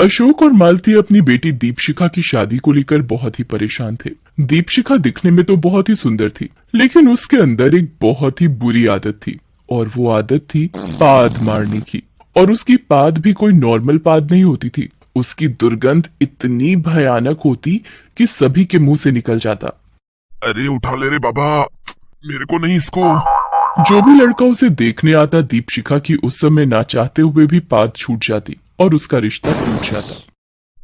अशोक और मालती अपनी बेटी दीपशिखा की शादी को लेकर बहुत ही परेशान थे। दीपशिखा दिखने में तो बहुत ही सुंदर थी, लेकिन उसके अंदर एक बहुत ही बुरी आदत थी, और वो आदत थी पाद मारने की। और उसकी पाद भी कोई नॉर्मल पाद नहीं होती थी। उसकी दुर्गंध इतनी भयानक होती कि सभी के मुंह से निकल जाता। अरे उठा ले रे बाबा, मेरे को नहीं इसको। जो भी लड़का उसे देखने आता, दीपशिखा की उस समय ना चाहते हुए भी पाद छूट जाती और उसका रिश्ता टूट जाता।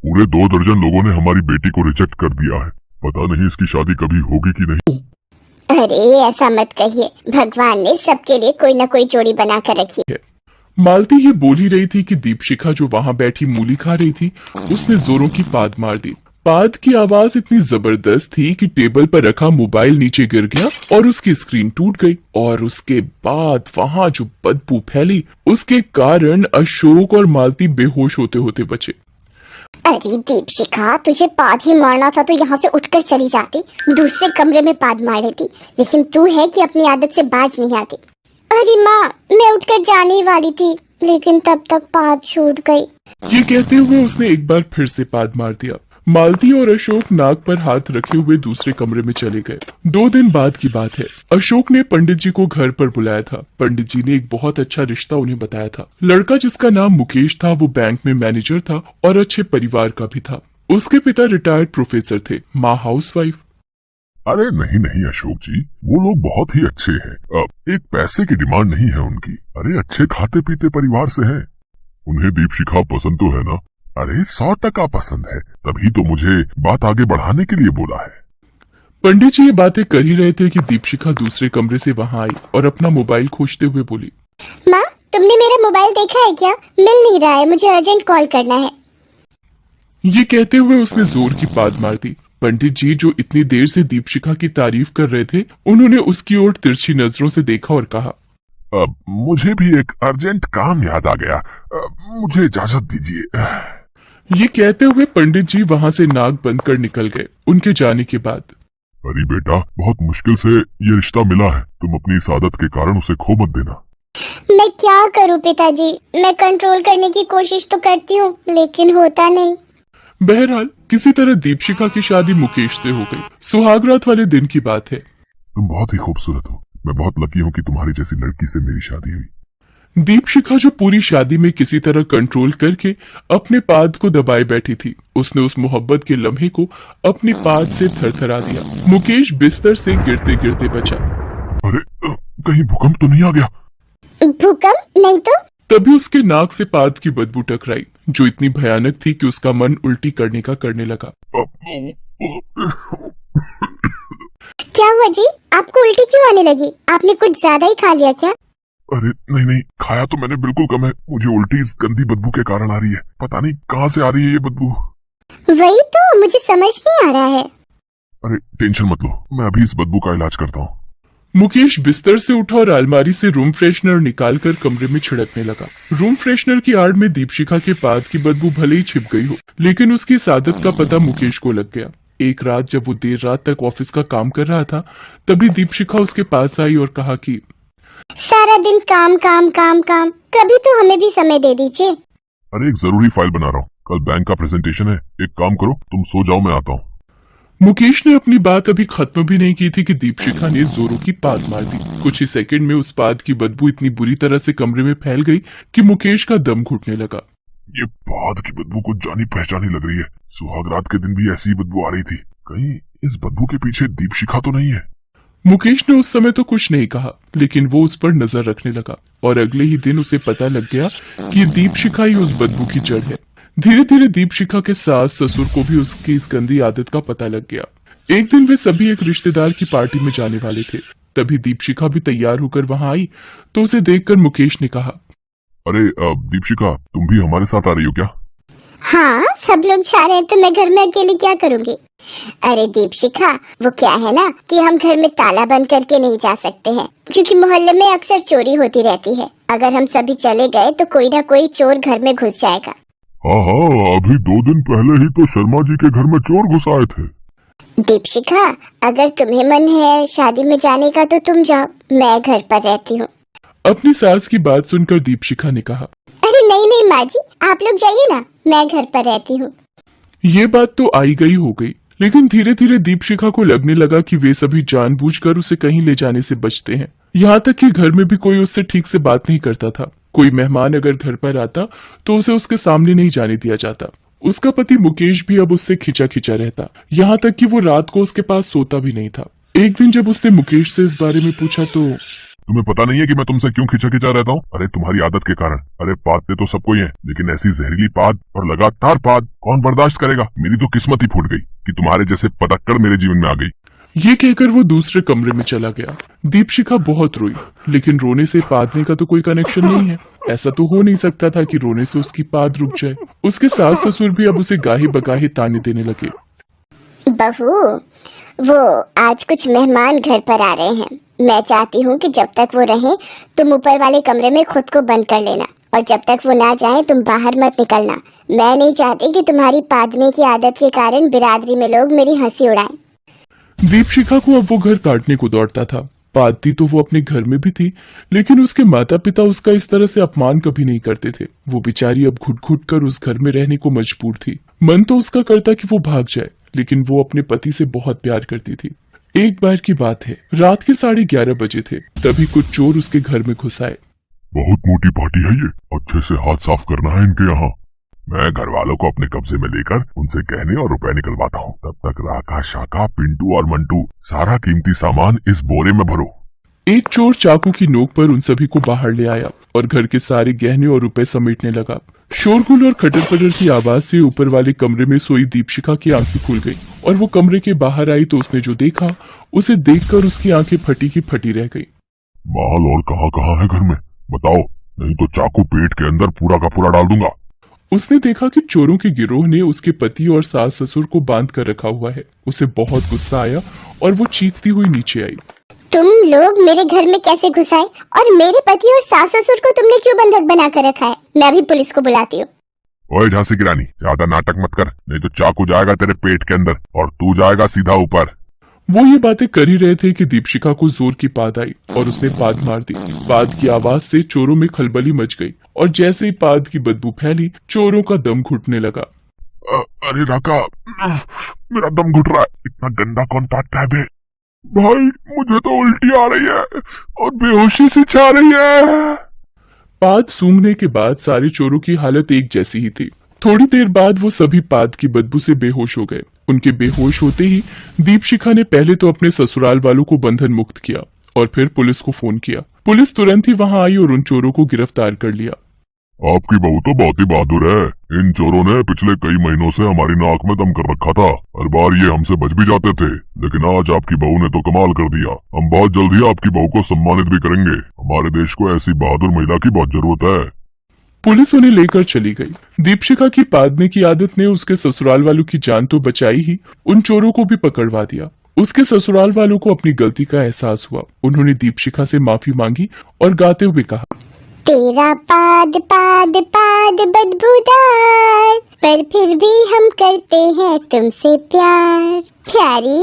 पूरे 2 दर्जन लोगों ने हमारी बेटी को रिजेक्ट कर दिया है, पता नहीं इसकी शादी कभी होगी कि नहीं। अरे ऐसा मत कहिए, भगवान ने सबके लिए कोई न कोई जोड़ी बना कर रखी है। मालती ये बोल ही रही थी कि दीपशिखा जो वहां बैठी मूली खा रही थी, उसने जोरों की पाद मार दी। पाद की आवाज इतनी जबरदस्त थी कि टेबल पर रखा मोबाइल नीचे गिर गया और उसकी स्क्रीन टूट गई। और उसके बाद वहां जो बदबू फैली, उसके कारण अशोक और मालती बेहोश होते होते बचे। अरे दीपशिखा, तुझे पाद ही मारना था तो यहाँ से उठकर चली जाती, दूसरे कमरे में पाद मार लेती, लेकिन तू है कि अपनी आदत से बाज नहीं आती। अरे माँ, मैं उठकर जाने ही वाली थी, लेकिन तब तक पाद छूट गई। ये कहते हुए उसने एक बार फिर से पाद मार दिया। मालती और अशोक नाक पर हाथ रखे हुए दूसरे कमरे में चले गए। 2 दिन बाद की बात है। अशोक ने पंडित जी को घर पर बुलाया था। पंडित जी ने एक बहुत अच्छा रिश्ता उन्हें बताया था। लड़का जिसका नाम मुकेश था, वो बैंक में मैनेजर था और अच्छे परिवार का भी था। उसके पिता रिटायर्ड प्रोफेसर थे, माँ हाउसवाइफ। अरे नहीं नहीं अशोक जी, वो लोग बहुत ही अच्छे हैं। एक पैसे की डिमांड नहीं है उनकी। अरे अच्छे खाते पीते परिवार से हैं। उन्हें दीपशिखा पसंद तो है ना? अरे 100% पसंद है, तभी तो मुझे बात आगे बढ़ाने के लिए बोला है। पंडित जी ये बातें कर ही रहे थे कि दीपशिखा दूसरे कमरे से वहां आई और अपना मोबाइल खोजते हुए बोली, माँ, तुमने मेरा मोबाइल देखा है क्या? मिल नहीं रहा है, मुझे अर्जेंट कॉल करना है। ये कहते हुए उसने जोर की पाद मार दी। पंडित जी जो इतनी देर से दीपशिखा की तारीफ कर रहे थे, उन्होंने उसकी ओर तिरछी नजरों से देखा और कहा, मुझे भी एक अर्जेंट काम याद आ गया, मुझे इजाजत दीजिए। ये कहते हुए पंडित जी वहां से नाक बंद कर निकल गए। उनके जाने के बाद, अरे बेटा, बहुत मुश्किल से ये रिश्ता मिला है, तुम अपनी इस आदत के कारण उसे खो मत देना। मैं क्या करूं पिताजी, मैं कंट्रोल करने की कोशिश तो करती हूँ, लेकिन होता नहीं। बहरहाल किसी तरह दीपशिखा की शादी मुकेश से हो गई। सुहागरात वाले दिन की बात है। तुम बहुत ही खूबसूरत हो, मैं बहुत लकी हूँ कि तुम्हारी जैसी लड़की से मेरी शादी हुई। दीपशिखा जो पूरी शादी में किसी तरह कंट्रोल करके अपने पाद को दबाए बैठी थी, उसने उस मोहब्बत के लम्हे को अपनी पाद से थरथरा दिया। मुकेश बिस्तर से गिरते गिरते बचा। अरे कहीं भूकंप तो नहीं आ गया? भूकंप नहीं तो? तभी उसके नाक से पाद की बदबू टकराई, जो इतनी भयानक थी कि उसका मन उल्टी करने का करने लगा। क्या हुआ जी, आपको उल्टी क्यों आने लगी? आपने कुछ ज्यादा ही खा लिया क्या? अरे नहीं नहीं, खाया तो मैंने बिल्कुल कम है, मुझे उल्टी इस गंदी बदबू के कारण आ रही है। पता नहीं कहाँ से आ रही है ये बदबू। वही तो मुझे समझ नहीं आ रहा है। अरे टेंशन मत लो, मैं अभी इस बदबू का इलाज करता हूँ। मुकेश बिस्तर से उठा और अलमारी से रूम फ्रेशनर निकालकर कमरे में छिड़कने लगा। रूम फ्रेशनर की आड़ में दीपशिखा के पाद की बदबू भले ही छिप गई हो, लेकिन उसकी इस आदत का पता मुकेश को लग गया। एक रात जब वो देर रात तक ऑफिस का काम कर रहा था, तभी दीपशिखा उसके पास आई और कहा कि सारा दिन काम काम काम काम, कभी तो हमें भी समय दे दीजिए। अरे एक जरूरी फाइल बना रहा हूँ, कल बैंक का प्रेजेंटेशन है। एक काम करो, तुम सो जाओ, मैं आता हूँ। मुकेश ने अपनी बात अभी खत्म भी नहीं की थी कि दीपशिखा ने जोरों की पाद मार दी। कुछ ही सेकंड में उस पाद की बदबू इतनी बुरी तरह से कमरे में फैल गई कि मुकेश का दम घुटने लगा। ये पाद की बदबू कुछ जानी पहचानी लग रही है। सुहागरात के दिन भी ऐसी ही बदबू आ रही थी। कहीं इस बदबू के पीछे दीपशिखा तो नहीं है? मुकेश ने उस समय तो कुछ नहीं कहा, लेकिन वो उस पर नजर रखने लगा और अगले ही दिन उसे पता लग गया कि दीपशिखा ही उस बदबू की जड़ है। धीरे धीरे दीपशिखा के सास ससुर को भी उसकी इस गंदी आदत का पता लग गया। एक दिन वे सभी एक रिश्तेदार की पार्टी में जाने वाले थे। तभी दीपशिखा भी तैयार होकर वहां आई तो उसे देखकर मुकेश ने कहा, अरे दीपशिखा, तुम भी हमारे साथ आ रही हो क्या? हाँ, सब लोग जा रहे हैं तो मैं घर में अकेले क्या करूँगी? अरे दीपशिखा, वो क्या है ना कि हम घर में ताला बंद करके नहीं जा सकते हैं, क्योंकि मोहल्ले में अक्सर चोरी होती रहती है। अगर हम सभी चले गए तो कोई ना कोई चोर घर में घुस जाएगा। हाँ हाँ, अभी 2 दिन पहले ही तो शर्मा जी के घर में चोर घुस आए थे। दीपशिखा, अगर तुम्हें मन है शादी में जाने का तो तुम जाओ, मैं घर पर रहती हूँ। अपनी सास की बात सुनकर दीपशिखा ने कहा, अरे नहीं नहीं माँ जी, आप लोग जाइए ना, मैं घर पर रहती हूँ। ये बात तो आई गई हो गई, लेकिन धीरे धीरे दीपशिखा को लगने लगा कि वे सभी जानबूझकर उसे कहीं ले जाने से बचते हैं। यहाँ तक कि घर में भी कोई उससे ठीक से बात नहीं करता था। कोई मेहमान अगर घर पर आता तो उसे उसके सामने नहीं जाने दिया जाता। उसका पति मुकेश भी अब उससे खिंचा खिंचा रहता, यहाँ तक कि वो रात को उसके पास सोता भी नहीं था। एक दिन जब उसने मुकेश से इस बारे में पूछा तो तुम्हें पता नहीं है कि मैं तुमसे क्यों खिंचा खिंचा रहता हूँ? अरे तुम्हारी आदत के कारण। अरे पादते तो सबको ही है, लेकिन ऐसी जहरीली पाद और लगातार पाद कौन बर्दाश्त करेगा? मेरी तो किस्मत ही फूट गई कि तुम्हारे जैसे पतक्कड़ मेरे जीवन में आ गई। ये कहकर वो दूसरे कमरे में चला गया। दीपशिखा बहुत रोई, लेकिन रोने से पादने का तो कोई कनेक्शन नहीं है। ऐसा तो हो नहीं सकता था कि रोने से उसकी पाद रुक जाए। उसके सास ससुर भी अब उसे गाहे बगाहे ताने देने लगे। बहू, वो आज कुछ मेहमान घर पर आ रहे हैं। मैं चाहती हूँ कि जब तक वो रहे तुम ऊपर वाले कमरे में खुद को बंद कर लेना, और जब तक वो ना जाए तुम बाहर मत निकलना। मैं नहीं चाहती कि तुम्हारी पादने की आदत के कारण बिरादरी में लोग मेरी हंसी उड़ाएं। दीपशिखा को अब वो घर काटने को दौड़ता था। पादती तो वो अपने घर में भी थी, लेकिन उसके माता पिता उसका इस तरह से अपमान कभी नहीं करते थे। वो बेचारी अब घुट घुट कर उस घर में रहने को मजबूर थी। मन तो उसका करता कि वो भाग जाए, लेकिन वो अपने पति से बहुत प्यार करती थी। एक बार की बात है, रात के 11:30 बजे थे, तभी कुछ चोर उसके घर में घुस आए। बहुत मोटी पार्टी है ये, अच्छे से हाथ साफ करना है इनके यहाँ। मैं घर वालों को अपने कब्जे में लेकर उनसे गहने और रुपए निकलवाता हूँ। तब तक राका, शाका, पिंटू और मंटू सारा कीमती सामान इस बोरे में भरो। एक चोर चाकू की नोक पर उन सभी को बाहर ले आया और घर के सारे गहने और रुपए समेटने लगा। शोरगुल और खटर पटर की आवाज से ऊपर वाले कमरे में सोई दीपशिखा की आंखें खुल गई और वो कमरे के बाहर आई तो उसने जो देखा उसे देखकर उसकी आंखें फटी की फटी रह गई। माल और कहाँ है घर में, बताओ, नहीं तो चाकू पेट के अंदर पूरा का पूरा डाल दूंगा। उसने देखा कि चोरों के गिरोह ने उसके पति और सास ससुर को बांध कर रखा हुआ है। उसे बहुत गुस्सा आया और वो चीखती हुई नीचे आई। तुम लोग मेरे घर में कैसे घुस आए, और मेरे पति और सास ससुर को तुमने क्यों बंधक बना कर रखा है? मैं अभी पुलिस को बुलाती हूँ। ओए झांसी की रानी, ज्यादा नाटक मत कर, नहीं तो चाकू जाएगा तेरे पेट के अंदर और तू जाएगा सीधा ऊपर। वो ये बातें कर ही रहे थे कि दीपशिखा को जोर की पाद आई और उसने पाद मार दी। पाद की आवाज से चोरों में खलबली मच गई और जैसे ही पाद की बदबू फैली, चोरों का दम घुटने लगा। अरे राका, मेरा दम घुट रहा है। इतना गंदा कौन पादता है बे? भाई मुझे तो उल्टी आ रही है और बेहोशी सी छा रही है। पाद सूंघने के बाद सारे चोरों की हालत एक जैसी ही थी। थोड़ी देर बाद वो सभी पाद की बदबू से बेहोश हो गए। उनके बेहोश होते ही दीपशिखा ने पहले तो अपने ससुराल वालों को बंधन मुक्त किया और फिर पुलिस को फोन किया। पुलिस तुरंत ही वहां आई और उन चोरों को गिरफ्तार कर लिया। आपकी बहू तो बहुत ही बहादुर है। इन चोरों ने पिछले कई महीनों से हमारी नाक में दम कर रखा था। हर बार ये हमसे बच भी जाते थे, लेकिन आज आपकी बहू ने तो कमाल कर दिया। हम बहुत जल्द ही आपकी बहू को सम्मानित भी करेंगे। हमारे देश को ऐसी बहादुर महिला की बहुत जरूरत है। पुलिस उन्हें लेकर चली गई। दीपशिखा की पादने की आदत ने उसके ससुराल वालों की जान तो बचाई ही, उन चोरों को भी पकड़वा दिया। उसके ससुराल वालों को अपनी गलती का एहसास हुआ। उन्होंने दीपशिखा से माफी मांगी और गाते हुए कहा, तेरा पाद पाद पाद बदबूदार, पर फिर भी हम करते हैं तुमसे प्यार। प्यारी